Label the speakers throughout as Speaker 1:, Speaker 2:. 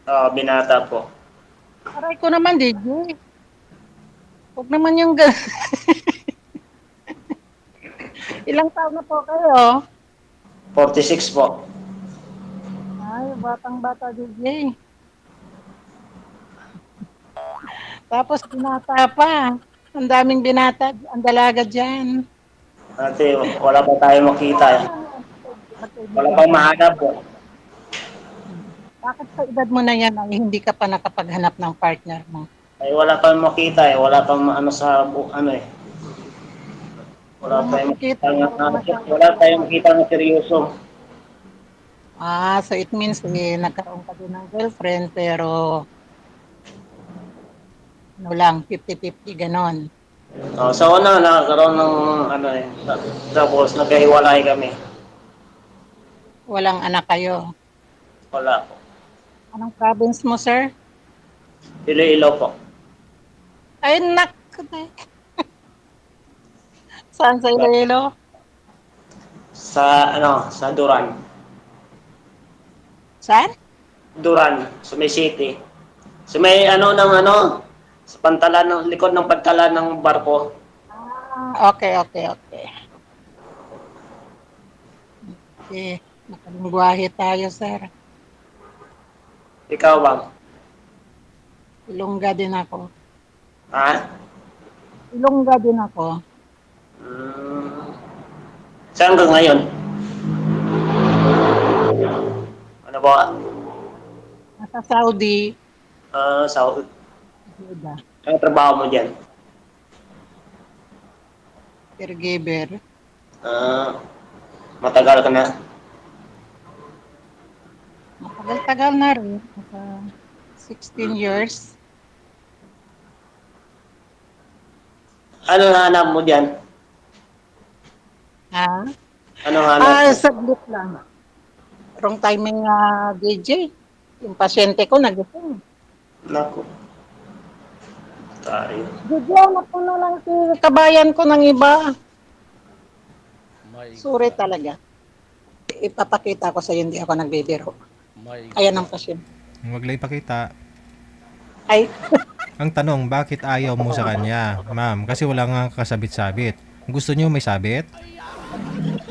Speaker 1: Binata po.
Speaker 2: Aray ko naman, DJ. Huwag naman yung ilang taon na po kayo?
Speaker 1: 46 po.
Speaker 2: Ay, batang-bata, DJ. Tapos binata pa. Ang daming binata, ang dalaga dyan.
Speaker 1: Ate, wala pa tayo makita
Speaker 2: Okay
Speaker 1: eh.
Speaker 2: lang yan.
Speaker 1: Wala
Speaker 2: Magkaibigan
Speaker 1: pang
Speaker 2: tayo.
Speaker 1: mahanap po.
Speaker 2: Bakit sa edad mo na yan ay hindi ka pa nakapaghanap ng partner mo?
Speaker 1: Ay, wala pang makita eh. Wala pang ano sa, ano eh. Wala
Speaker 2: Walang
Speaker 1: tayong
Speaker 2: makikita,
Speaker 1: makita
Speaker 2: puro
Speaker 1: nga,
Speaker 2: masyado
Speaker 1: wala
Speaker 2: pang
Speaker 1: tayong
Speaker 2: bata.
Speaker 1: makita ng seryoso.
Speaker 2: So it means nagkaroon ka din ng girlfriend pero ano lang, 50-50 ganon.
Speaker 1: Sa una, nakakaroon ng ano eh. Tapos, nagkahiwalay kami.
Speaker 2: Walang anak kayo.
Speaker 1: Wala po.
Speaker 2: Anong province mo, sir?
Speaker 1: Iloilo po.
Speaker 2: Ay, nak! Saan sa Iloilo?
Speaker 1: Sa Duran.
Speaker 2: Saan?
Speaker 1: Duran, sa may city. Sa may sa pantalan ng likod ng pantalan ng barko.
Speaker 2: Okay. Okay, makalingwahe tayo, sir.
Speaker 1: Ikaw bang?
Speaker 2: Ilongga din ako.
Speaker 1: Ha?
Speaker 2: Ilongga din ako.
Speaker 1: Hmm. Saan ka ngayon? Ano ba?
Speaker 2: Nasa Saudi,
Speaker 1: Sa
Speaker 2: Jeddah,
Speaker 1: ang trabaho mo diyan?
Speaker 2: caregiver.
Speaker 1: Ah, matagal ka na.
Speaker 2: Matagal-tagal na rin. Nasa 16 years.
Speaker 1: Ano hanap mo diyan?
Speaker 2: Ha?
Speaker 1: Ano hanap mo?
Speaker 2: Saglit lang. Wrong timing DJ. Yung pasyente ko nagising.
Speaker 1: Naku, tayo.
Speaker 2: DJ, anak ko na lang si kabayan ko ng iba.
Speaker 3: My
Speaker 2: Sorry
Speaker 3: God,
Speaker 2: talaga. Ipapakita ko sa iyo, hindi ako nagbibiro.
Speaker 3: my
Speaker 2: Ayan ang
Speaker 3: God.
Speaker 2: pasyente.
Speaker 4: Huwag lang ipakita.
Speaker 2: Ay,
Speaker 4: Ang tanong, bakit ayaw mo sa kanya? Ma'am, kasi wala nga kasabit-sabit. Gusto niyo may sabit?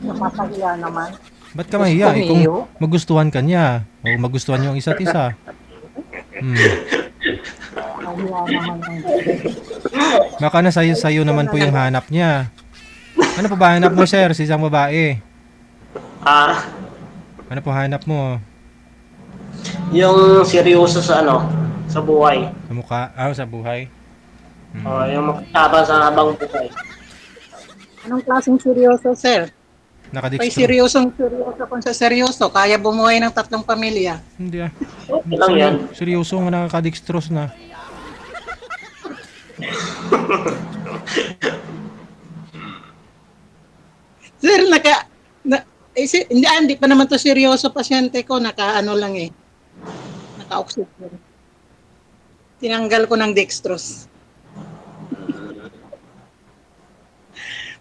Speaker 2: napapahiya naman.
Speaker 4: Ba't ka
Speaker 2: Gusto
Speaker 4: mahiya? Kung
Speaker 2: niyo?
Speaker 4: magustuhan ka niya o magustuhan niyo ang isa't isa.
Speaker 2: Napapahiya naman ng DJ.
Speaker 4: Baka na sayo
Speaker 2: Ikaw
Speaker 4: naman
Speaker 2: na
Speaker 4: po
Speaker 2: lang.
Speaker 4: yung hanap niya. Ano pa ba hanap mo, sir? Si isang babae.
Speaker 1: Ah,
Speaker 4: Ano po hanap mo?
Speaker 1: yung seryoso sa sa buhay.
Speaker 4: Sa mukha? Sa buhay?
Speaker 1: Yung makasama sa habang buhay.
Speaker 2: Anong klaseng seryoso, sir? May
Speaker 4: Nakadextro.
Speaker 2: seryoso kung sa seryoso. Kaya bumuhay ng 3 pamilya.
Speaker 4: Hindi ah.
Speaker 1: Okay lang yan.
Speaker 4: Seryoso nga nakakadextros na.
Speaker 2: Sir, hindi pa naman to seryoso pasyente ko. Naka-ano lang eh. Naka-oxygen. Tinanggal ko ng dextrose.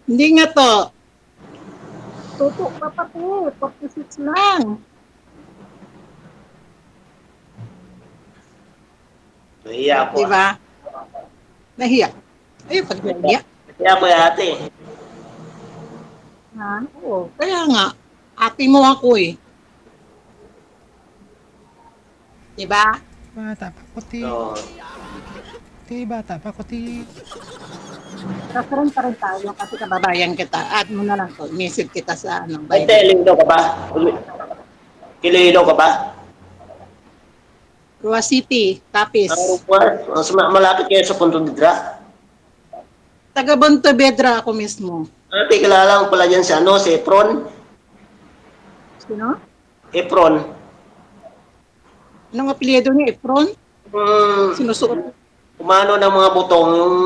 Speaker 2: Hindi nga to. Tutok pa pati. 46 lang.
Speaker 1: Nahiya ako
Speaker 2: Di
Speaker 1: ah.
Speaker 2: ba? Nahiya. Ayun, pag nahiya.
Speaker 1: Nahiya ako ate.
Speaker 2: Oo, kaya nga. Ate mo ako eh. Di ba?
Speaker 4: Bata pa ko ti.
Speaker 1: So,
Speaker 4: Bata pa ko ti.
Speaker 2: Referent pa rin tayo kasi kababayan kita. Add mo na lang to. Message kita sa
Speaker 1: ate,
Speaker 2: Viber.
Speaker 1: Iloilo ka ba? Iloilo ka ba?
Speaker 2: Rua City, Tapis.
Speaker 1: Malapit kayo sa Punto Didra.
Speaker 2: Taga Bontevedra ako mismo.
Speaker 1: Ate, kilala mo pala dyan si Efron.
Speaker 2: Sino?
Speaker 1: Efron.
Speaker 2: Anong apelyido niya? Efron?
Speaker 1: Hmm,
Speaker 2: Sinusuot.
Speaker 1: umano ng mga butong yung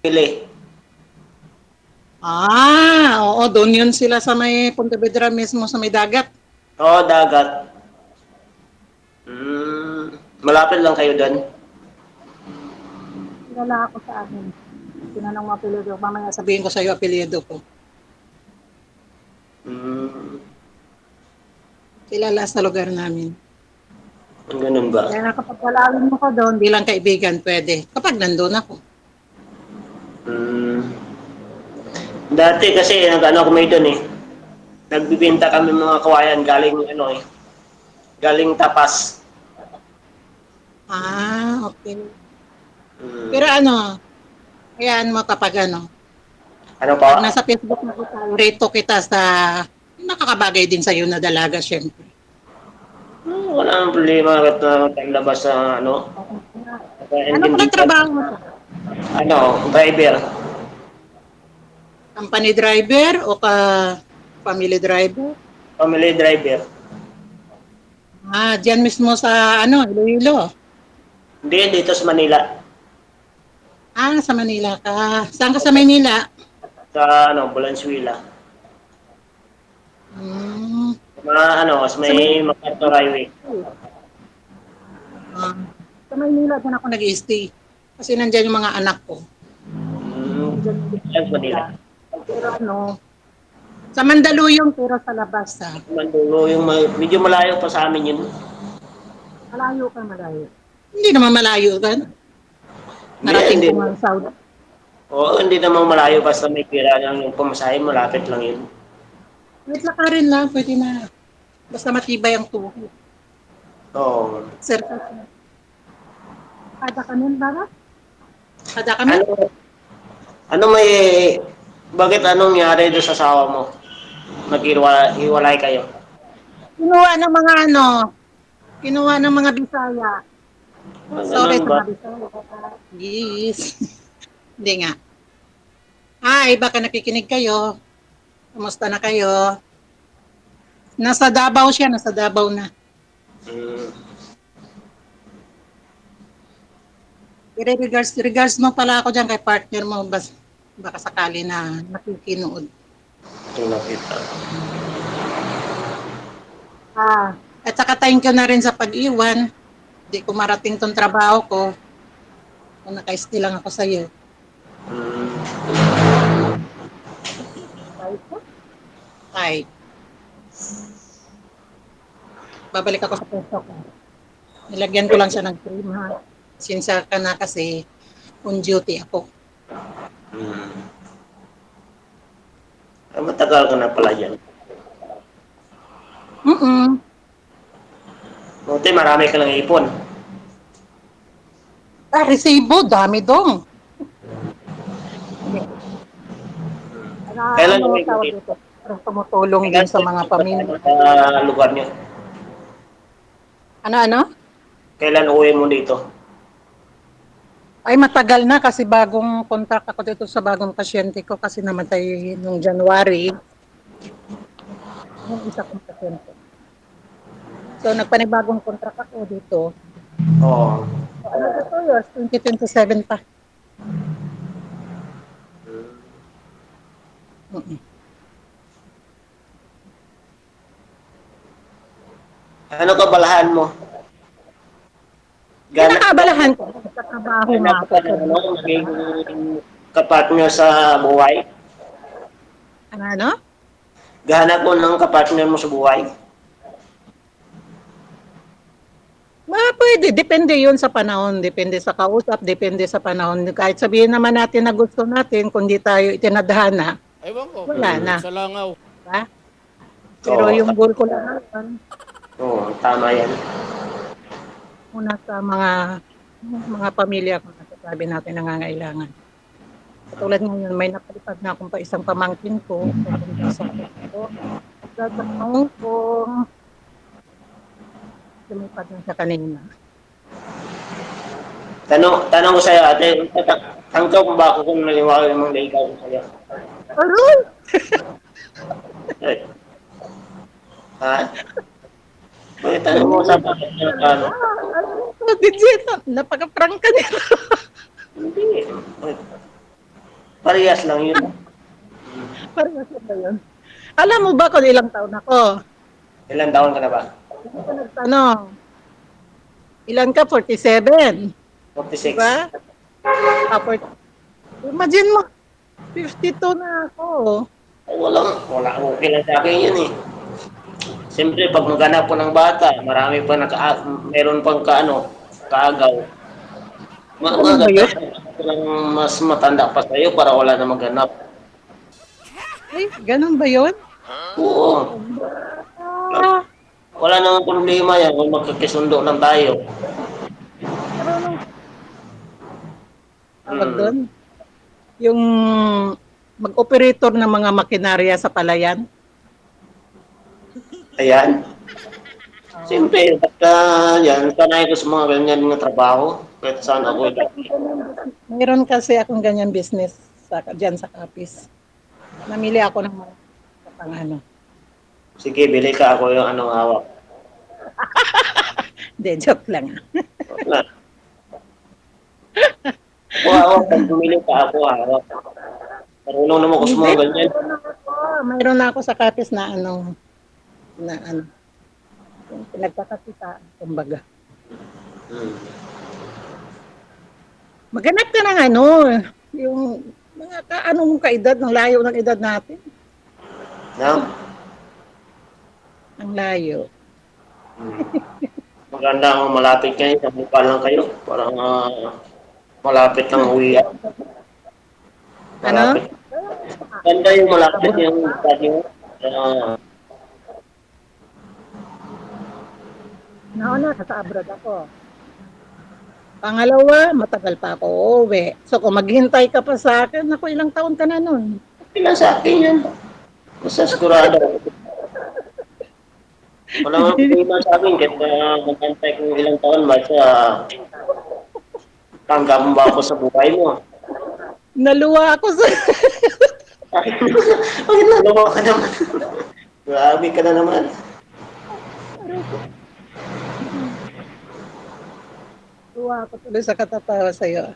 Speaker 1: pili.
Speaker 2: Oo, doon yun sila sa may Pontevedra mismo sa may dagat.
Speaker 1: Oo, dagat. Hmm, malapit lang kayo doon.
Speaker 2: Kilala ako sa amin. Tinanong mo apelyido. Mamaya sabihin ko sa iyo apelyido ko.
Speaker 1: Hmm,
Speaker 2: Kilala sa lugar namin.
Speaker 1: Ganun ba?
Speaker 2: Kaya kapag walawin mo ko doon, bilang kaibigan, pwede. Kapag nandun ako.
Speaker 1: Hmm. Dati kasi nag-ano kami doon eh. Nagbibenta kami mga kawayan galing ano eh, galing Tapas.
Speaker 2: Okay. Pero
Speaker 1: Hmm.
Speaker 2: hayaan mo kapag
Speaker 1: Ano
Speaker 2: pag
Speaker 1: pa?
Speaker 2: nasa Facebook na kita, rate kita sa nakakabagay din sa'yo na dalaga, syempre.
Speaker 1: Wala nang problema kahit na paglabas sa ano,
Speaker 2: Ano
Speaker 1: engine
Speaker 2: palang
Speaker 1: dealer.
Speaker 2: trabaho mo sa
Speaker 1: Ano, driver.
Speaker 2: company driver o family driver?
Speaker 1: Family driver.
Speaker 2: Diyan mismo sa Iloilo.
Speaker 1: Hindi, dito sa Manila.
Speaker 2: Sa Manila ka. Saan ka sa Manila?
Speaker 1: Sa ano, Valenzuela.
Speaker 2: Hmm,
Speaker 1: Mga ano, sa
Speaker 2: sa
Speaker 1: may MacArthur Highway.
Speaker 2: ah, sa Manila din ako nag-stay. Kasi nandiyan yung mga anak ko.
Speaker 1: Hmm.
Speaker 2: Nandiyan yung
Speaker 1: Yan sa
Speaker 2: business
Speaker 1: Manila.
Speaker 2: nila. Pero sa Mandaluyong pero sa labas
Speaker 1: Mandulo yung medyo malayo pa sa amin yun.
Speaker 2: Malayo ka, malayo. Hindi naman malayo kan?
Speaker 1: Hindi,
Speaker 2: Narating
Speaker 1: hindi.
Speaker 2: ko nga ang Saudi.
Speaker 1: Oo, hindi namang malayo basta may pira lang yung pamasahe, malapit lang yun.
Speaker 2: Wait, lakarin lang, pwede na. Basta matibay ang tuhod.
Speaker 1: Oo.
Speaker 2: Sir, kada kami, ba? Kada kami?
Speaker 1: Ano, ano may, bakit anong nangyari doon sa asawa mo? Nag-iwalay kayo?
Speaker 2: Kinuha ng mga kinuha ng mga Bisaya. Sorry
Speaker 1: Ganun
Speaker 2: sa
Speaker 1: ba?
Speaker 2: mga Bisaya. Yes. Hindi nga. Baka nakikinig kayo. Kumusta na kayo? Nasa Davao siya, nasa Davao na.
Speaker 1: Hmm.
Speaker 2: Regards mo pala ako dyan kay partner mo. Baka sakali na nakikinood.
Speaker 1: Ito nakita.
Speaker 2: At saka thank you na rin sa pag-iwan. Hindi ko marating tong trabaho ko. Kung naka-stay lang ako sa'yo.
Speaker 1: Hmm.
Speaker 2: Ay, babalik ako sa pwesto ko. Nilagyan ko lang siya ng cream ha. Sinsya ka na kasi on duty ako.
Speaker 1: Hmm. Matagal ka na pala dyan.
Speaker 2: Mm-mm.
Speaker 1: Buti marami ka lang ipon.
Speaker 2: Resibo, dami dong.
Speaker 1: Kailan uwi mo
Speaker 2: Tawag
Speaker 1: dito?
Speaker 2: dito? Parang tumutulong din
Speaker 1: Kailan
Speaker 2: sa mga pamilya.
Speaker 1: sa lugar niyo?
Speaker 2: Ano?
Speaker 1: Kailan uwi mo dito?
Speaker 2: Ay, matagal na kasi bagong contract ako dito sa bagong pasyente ko kasi namatay nung January. Yung isa kong pasyente. So, nagpanibagong contract ako dito.
Speaker 1: Oo.
Speaker 2: So, another 2 years, 2027 pa. Mm-mm.
Speaker 1: Ano kabalahan mo?
Speaker 2: Pinakabalahan ko sa trabaho nga
Speaker 1: Ganap
Speaker 2: ako.
Speaker 1: ka ng ano, maging kapartner sa buhay?
Speaker 2: Ano?
Speaker 1: Gahanap mo ng kapartner mo sa buhay?
Speaker 2: Pwede. Depende yun sa panahon. Depende sa kausap. Depende sa panahon. Kahit sabihin naman natin na gusto natin, kung di tayo itinadhana,
Speaker 3: Ewan ko.
Speaker 2: wala na.
Speaker 1: Mm.
Speaker 3: Sa langaw.
Speaker 2: Diba? Pero
Speaker 1: Oo,
Speaker 2: yung goal ko lang naman,
Speaker 1: oo, tama yan.
Speaker 2: muna sa mga pamilya kung nasasabi natin nangangailangan. Katulad ngayon, may napalipad na akong pa isang pamangkin ko, papunta sa Puerto. Tatanong kung lumipad na siya kanina.
Speaker 1: Tanong ko sa'yo, ate, tangkaw mo ba ako kung naliwala mong naigaw ko sa'yo?
Speaker 2: Aroy!
Speaker 1: Eh, ha? Bakit tanong mo sa bakit na ano?
Speaker 2: Digit, napaka-prank ka nila.
Speaker 1: Hindi. Parehas lang yun.
Speaker 2: Parang kasi ba yun? Alam mo ba kung ilang taon ako?
Speaker 1: Ilan taon ka na ba?
Speaker 2: Hindi ko nagtanong. Ilan ka? 47.
Speaker 1: 46.
Speaker 2: Diba? 40. Imagine mo, 52 na ako.
Speaker 1: Ay, wala, okay lang sa akin yun eh. Siyempre, pag maghanap po ng bata, marami pa meron pang kaagaw.
Speaker 2: Ganun ba
Speaker 1: Maghanap
Speaker 2: yun?
Speaker 1: ka ng mas matanda pa sa'yo para wala na maghanap.
Speaker 2: Ay, ganun ba yun?
Speaker 1: Oo.
Speaker 2: Ah,
Speaker 1: Wala namang problema yan kung magkakasundo lang tayo.
Speaker 2: marunong tawag
Speaker 1: Hmm.
Speaker 2: doon. Yung mag-operator ng mga makinarya sa palayan.
Speaker 1: Ayan.
Speaker 2: Oo.
Speaker 1: Siyempre, basta yan, sanay ko sa mga ganyan mga trabaho. Kahit saan
Speaker 2: Meron
Speaker 1: ako
Speaker 2: kasi akong ganyan, meron kasi akong ganyan business diyan sa Capiz. Namili ako ng mga pang ano.
Speaker 1: sige, bili ka ako yung anong hawak.
Speaker 2: Hindi, joke lang.
Speaker 1: Wala. Ako hawak, pag bumili ka ako hawak. Marunong naman ako sa
Speaker 2: Hindi,
Speaker 1: mga ganyan.
Speaker 2: mayroon na ako sa Capiz na ano, yung pinagkakakitaan, kumbaga.
Speaker 1: Hmm.
Speaker 2: Maghanap ka ng ano, yung mga anong kaedad, ng layo ng edad natin.
Speaker 1: No?
Speaker 2: Ang layo.
Speaker 1: Hmm. Maganda kung malapit kayo, sa mukha lang kayo. Parang malapit lang uwi.
Speaker 2: Ano?
Speaker 1: Malapit. Ganda yung malapit
Speaker 2: Abroad
Speaker 1: yung
Speaker 2: pa?
Speaker 1: study mo. Ah,
Speaker 2: Nauna, nasa abroad ako. Pangalawa, matagal pa ako uuwi. So kung maghintay ka pa sa akin, ako ilang taon ka na nun.
Speaker 1: okay lang sa akin yan. Basta sigurado. Wala nga problema sa akin kahit magantay kung ilang taon basta tanggap mo ba ako sa buhay mo.
Speaker 2: Naluwa ako sa...
Speaker 1: Ay, nalawa ka naman. Grabe ka na naman.
Speaker 2: Aray ko. Naluwa ako tuloy sa katatawa sa'yo.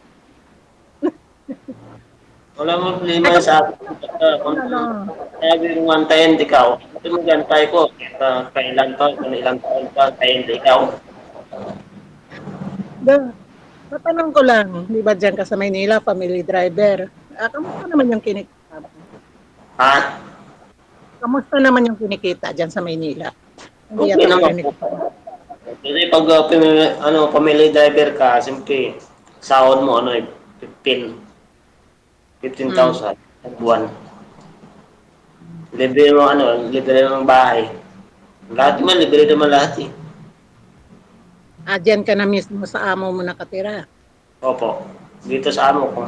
Speaker 1: Wala mo problema
Speaker 2: Ako,
Speaker 1: sa akin. Basta kung
Speaker 2: ano,
Speaker 1: sabi kong antayin ikaw, ito magantay ko. Kailan taon, kung ilang taon pa, antayin ikaw.
Speaker 2: matanong ko lang, di ba dyan ka sa Maynila, family driver. Kamusta naman yung kinikita mo?
Speaker 1: Ha?
Speaker 2: Kamusta naman yung kinikita dyan sa Maynila? Hindi
Speaker 1: Okay
Speaker 2: yata
Speaker 1: naman
Speaker 2: marinig
Speaker 1: po.
Speaker 2: ko.
Speaker 1: Kasi pag family driver ka, siyempre, sahod mo, 15,
Speaker 2: Hmm.
Speaker 1: 15,000 sa buwan. Libre mo, libre ng bahay. Lahat naman, libre naman lahat eh.
Speaker 2: Dyan ka na mismo sa amo mo nakatira.
Speaker 1: Opo, dito sa amo ko.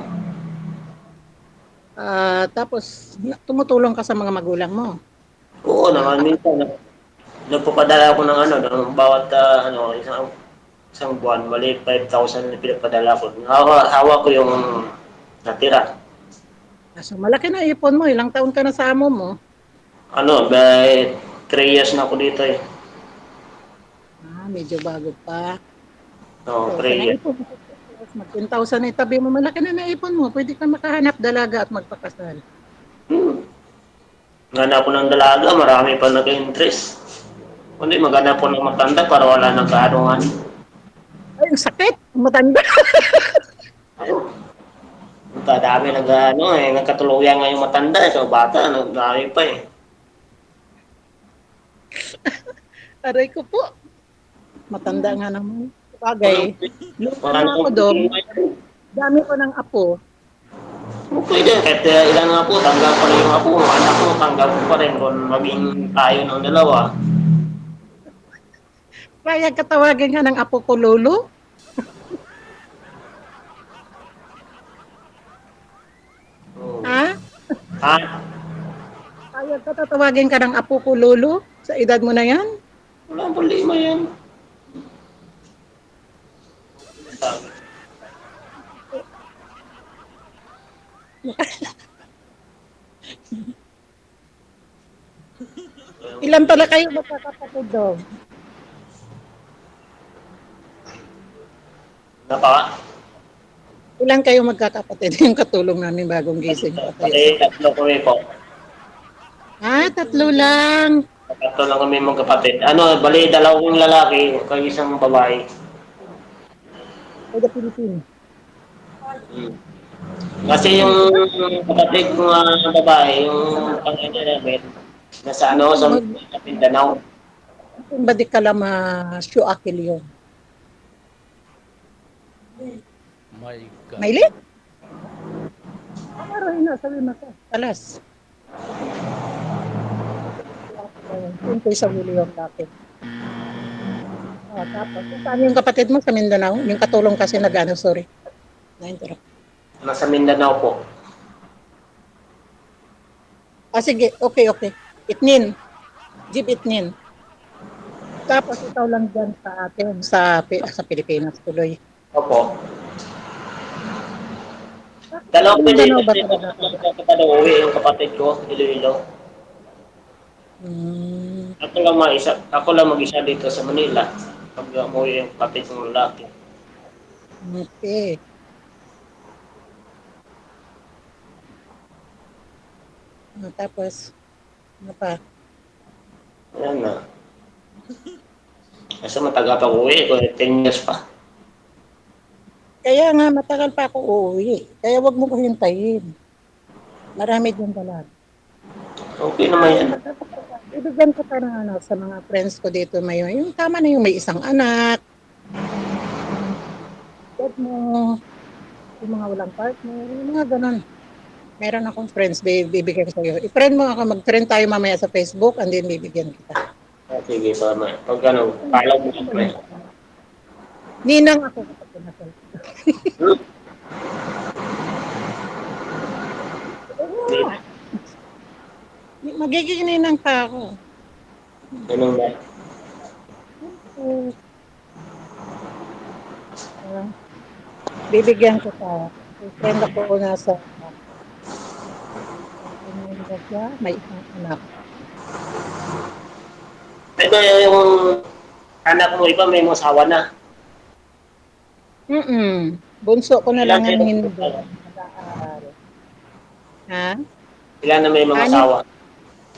Speaker 2: Tapos, tumutulong ka sa mga magulang mo.
Speaker 1: Oo naman, minsan, nagpapadala ako ng ng bawat, isang buwan, mali 5,000 na pinapadala ko. Hawa ko yung natira.
Speaker 2: So, malaki na ipon mo. Ilang taon ka na sa amo mo?
Speaker 1: By 3 years na ako dito eh.
Speaker 2: Medyo bago pa.
Speaker 1: No,
Speaker 2: So, sa
Speaker 1: 3 years.
Speaker 2: naipon mo, mag 10,000 na itabi mo, malaki na naipon mo. Pwede ka makahanap dalaga at magpakasal.
Speaker 1: Hmm. Nganap ko ng dalaga, marami pa nag-interest. Kundi maghanap ko ng matanda para wala nang kaarungan.
Speaker 2: Ay, ang sakit! Matanda!
Speaker 1: Ano? Dami nagkatuluyan nga yung matanda eh. So bata, dami pa eh.
Speaker 2: Aray ko po. Matanda nga naman.
Speaker 1: Walang,
Speaker 2: Bagay. Luto
Speaker 1: wala
Speaker 2: na ako
Speaker 1: namang
Speaker 2: doon.
Speaker 1: problema yan.
Speaker 2: Dami ko ng apo.
Speaker 1: Pwede, kahit ilan nga po, tanggap pa rin yung ako. Anak ko, tanggap ko pa rin kung maging tayo ng dalawa.
Speaker 2: Kaya katawagin ka ng apo ko, Lolo?
Speaker 1: Oh.
Speaker 2: Ha?
Speaker 1: Ha?
Speaker 2: Kaya tatawagin ka ng apo ko, Lolo? Sa edad mo na yan?
Speaker 1: Walang problema yan.
Speaker 2: Ilan pala kayo magkakapatid doon?
Speaker 1: Napaka?
Speaker 2: Ilan kayo magkakapatid? Yung katulong namin bagong gising pa tayo
Speaker 1: Pati
Speaker 2: sa...
Speaker 1: tatlo kami po.
Speaker 2: Tatlo lang.
Speaker 1: Tatlo lang kami magkapatid. Bali, dalawang lalaki, kay isang babae.
Speaker 2: Sa the Philippines.
Speaker 1: Hmm. Kasi yung kapatid ko nga babae, yung pangina namin, nasa
Speaker 2: Ano,
Speaker 1: sa Mindanao.
Speaker 2: Ba di ka lang ma-show akil yun?
Speaker 3: My God.
Speaker 2: May lit? Araw na, sabi mo ka. Alas. Siyempre sa huli yung lapit. Tapos, saan yung kapatid mo sa Mindanao? Yung katulong kasi nag-ano, sorry. Na-interrupt.
Speaker 1: Nasa Mindanao po.
Speaker 2: Sige, okay. Itnin. Jeep Itnin. Tapos ikaw lang dyan sa atin, sa Pilipinas tuloy.
Speaker 1: Opo.
Speaker 2: Sa
Speaker 1: Dalawa ko
Speaker 2: Mindanao
Speaker 1: din
Speaker 2: ba
Speaker 1: kasi
Speaker 2: talaga kayo?
Speaker 1: uwi yung kapatid ko, Iloilo.
Speaker 2: Hmm,
Speaker 1: Ako lang mag-isa dito sa Manila. Pag umuwi yung kapatid kong lalaki.
Speaker 2: okay. Tapos, ano pa?
Speaker 1: Ayan na. Kasi matagal pa uwi ko, 10 years pa.
Speaker 2: Kaya nga matagal pa ako uuwi. Kaya wag mo ko hintayin. Marami din talaga.
Speaker 1: Okay naman yan.
Speaker 2: Ibigyan ko pa ng ano, sa mga friends ko dito ngayon. Yung tama na yung may isang anak, dad mo, yung mga walang partner, yung mga ganun. Meron akong friends, bibigyan ko sa'yo. I-friend mo ako, mag-friend tayo mamaya sa Facebook, and then bibigyan kita.
Speaker 1: Sige, tama. Pag ano, follow mo ako eh.
Speaker 2: Ninang ako kapag pinasal.
Speaker 1: Hmm?
Speaker 2: Oo, magiging ninang pa ako.
Speaker 1: Ganun ba?
Speaker 2: Uh, bibigyan ko pa. May friend ako na sa siya, may isang anak.
Speaker 1: Pero yung anak mo iba may asawa na.
Speaker 2: Bunso ko na
Speaker 1: Ilan
Speaker 2: lang ang
Speaker 1: kayo?
Speaker 2: hindi nag-aaral. Ha?
Speaker 1: Ilan na may mga
Speaker 2: Anim,
Speaker 1: asawa?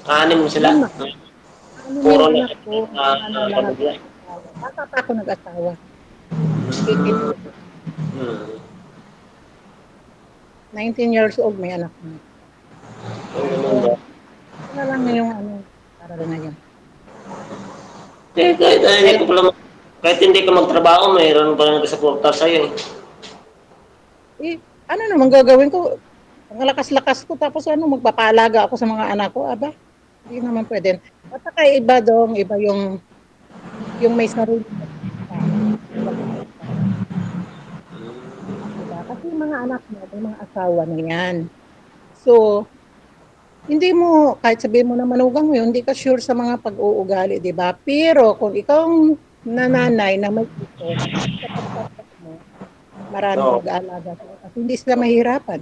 Speaker 1: Anim sila.
Speaker 2: 5. 6
Speaker 1: Puro
Speaker 2: yung
Speaker 1: na
Speaker 2: anak ko. Mga na lahat
Speaker 1: pamilya.
Speaker 2: nag-asawa. Bata pa ako nag-asawa. 18 years old.
Speaker 1: Hmm.
Speaker 2: 19 years old may anak na.
Speaker 1: Ganun ba?
Speaker 2: So, ito na lang yung ano, aral ngayon. Kaya,
Speaker 1: Kahit hindi ka magtrabaho, mayroon pa rin nagsuporta sa'yo.
Speaker 2: ano naman gagawin ko? Ang lakas-lakas ko tapos ano, magpapaalaga ako sa mga anak ko. Aba, hindi naman pwede. At saka iba dong, iba yung may sarili na tao. Diba? Kasi yung mga anak mo, may mga asawa na yan. So, hindi mo, kahit sabihin mo na manugang mo yun, hindi ka sure sa mga pag-uugali, di ba? Pero kung ikaw ang nananay na may ipon, sa pagtatak mo, maraming
Speaker 1: No.
Speaker 2: mag-aalaga sila kasi hindi sila mahirapan.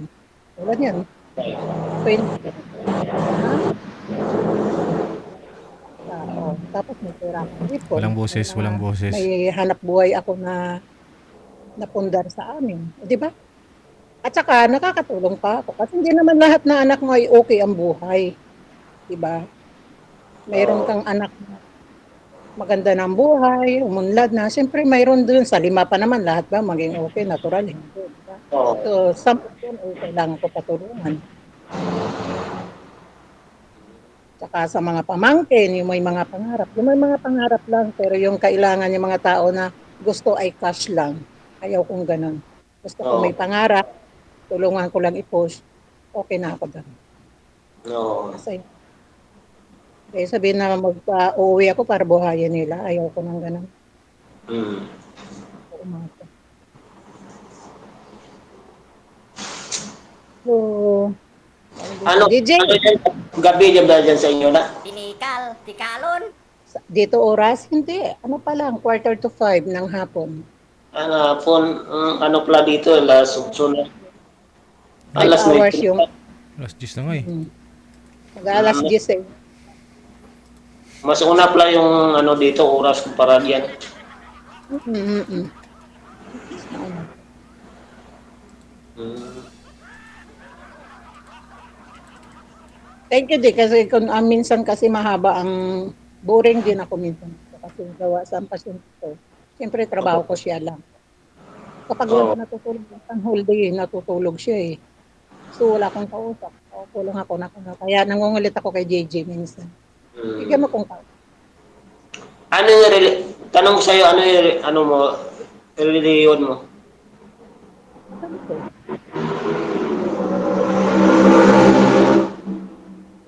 Speaker 2: Tulad yan, 20 na tao. Tapos may pera akong ipon.
Speaker 4: Walang boses, walang boses.
Speaker 2: May hanap buhay ako na napundar sa amin. Di ba? At saka nakakatulong pa ako. Kasi hindi naman lahat na anak mo ay okay ang buhay. Di ba? Mayroon
Speaker 1: Oo.
Speaker 2: kang anak na maganda ng buhay, umunlad na. Siyempre, mayroon dun. Sa 5 pa naman, lahat ba maging okay, natural, hindi. Diba?
Speaker 1: Oo.
Speaker 2: So, 10 doon ay kailangan ko patulungan. Tsaka sa mga pamangkin, yung may mga pangarap. Yung may mga pangarap lang, pero yung kailangan yung mga tao na gusto ay cash lang. Ayaw kong ganun. Gusto ko
Speaker 1: Oo.
Speaker 2: may pangarap, tulungan ko lang i-push, okay na ako doon.
Speaker 1: Oo.
Speaker 2: Kasi sabihin na mag-uwi ako para buhayin nila. Ayaw ko ng ganun.
Speaker 1: Hmm.
Speaker 2: Umasa. So,
Speaker 1: Ano,
Speaker 2: DJ,
Speaker 1: ano yan? Gabi dyan ba dyan sa inyo na?
Speaker 5: Tinikal, tikalon.
Speaker 2: dito oras, hindi. Ano pa lang, 4:45 ng hapon.
Speaker 1: Ano pala dito, alas 8 na.
Speaker 2: 5
Speaker 1: Alas 9
Speaker 2: hours yung,
Speaker 1: na.
Speaker 4: Alas 10 na nga eh.
Speaker 2: mag-alas 10 eh.
Speaker 1: Mas una pala yung ano dito, oras kumpara diyan.
Speaker 2: Mm-mm.
Speaker 1: Hmm.
Speaker 2: Thank you, di. Kasi kung minsan kasi mahaba ang boring din ako minsan. Kasi gawa sa pasyente ko. Siyempre, trabaho ko siya lang. Kapag
Speaker 1: Oo.
Speaker 2: natutulog ang whole day, natutulog siya eh. So, wala akong kausap. Ako lang ako na. Kaya nangungulit ako kay JJ minsan. Bigyan
Speaker 1: Hmm.
Speaker 2: mo kong kausap.
Speaker 1: Ano yung tanong ko sa'yo, ano yung ano mo, reliyon mo?
Speaker 2: Katoliko.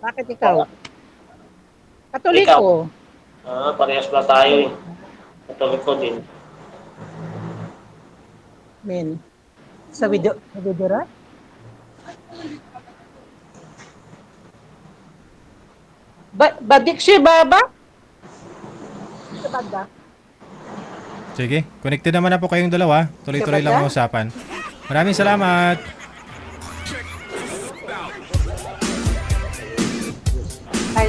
Speaker 2: Bakit ikaw? Katoliko.
Speaker 1: Parehas ba tayo eh. Katoliko din.
Speaker 2: Amen. Sa Widura? Badik siya, baba? Sa banda?
Speaker 4: Sige, connected naman na po kayong dalawa. Tuloy-tuloy lang ang usapan. Maraming salamat.
Speaker 2: Ay.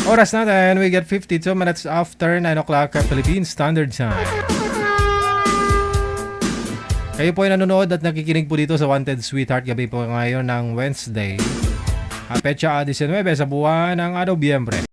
Speaker 4: Oras natin, we get 52 minutes after 9 o'clock Philippine Standard Time. Kayo po ay nanonood at nakikinig po dito sa Wanted Sweetheart. Gabi po ngayon ng Wednesday. Petsa 19 sa buwan ng Nobyembre.